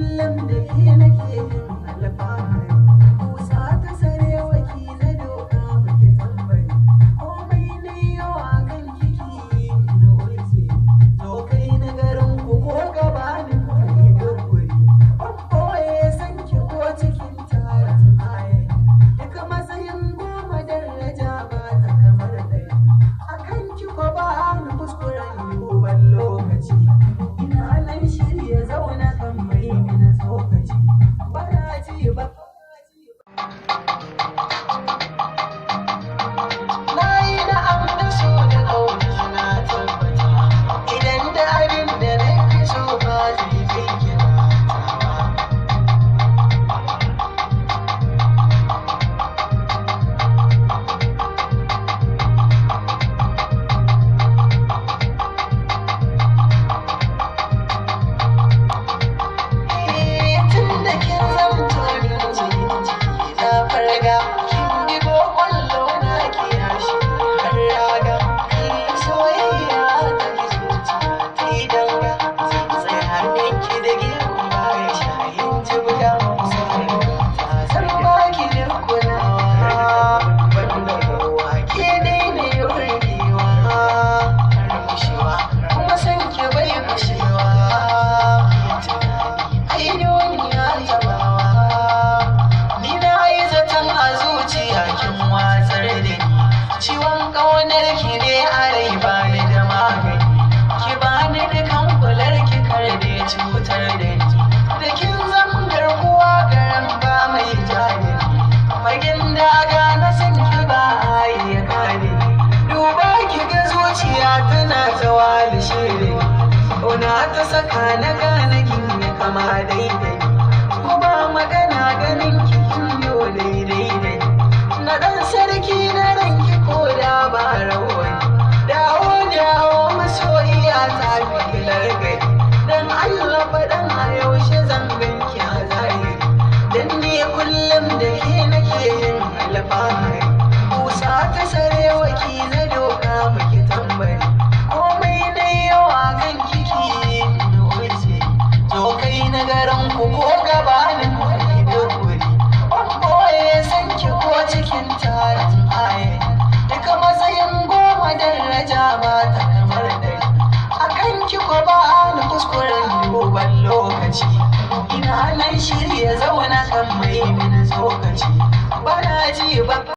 kullum da ke nake yin alfahari. Kusa ta sarewa ki na doka baki tambari. Komai na yau a kan kiki na ulse. To kai na garin ku ko gaba ni kai gurguri. Ɓoye san ki ko cikin taron ayayi. Duka matsayin goma daraja ba ta kamar ɗaya. A kan ki ko ba ni kuskuren duban lokaci. Ina nan shirya zauna kan mai mini tsokaci. Bara ji ba. Na yi na'am da so da ƙauna na tabbata. Idan da abin da na fi so ba zai kai kira ta ba. Ciwon ƙaunar ki ne a rai bani da magani. Ki bani dukan kular ki kar da cutar da ni. Da kin zama garkuwa garan ba mai jani. Fagen daga na san ki ba a iya kare. Duba ki ga zuciya tana zawali shiri. Ƙauna ta saka na gane kin yi kama daidai. Ko ba magana ganin ki kin yo daidai dai. Na ɗan sarki na ranki ko da ba rawani. Dawo masoyiya ta fi largari. Dan Allah faɗan a yaushe zan ganki a zahiri. Dan ni kullum da ke nake yin alfahari. Kusa ta sarewa ki na doka baki tambari. Komai na yau a kan kiki na wuce. To kai na garin ku ko gabanin kai gurguri. Ɓoye san ki ko cikin taron ayayi. Duka matsayin goma daraja ba ta kamar ɗaya. A kan ki ko ba ni kuskuren duban lokaci. Ina nan shirya zauna kan mai mini tsokaci. Bana ji ba.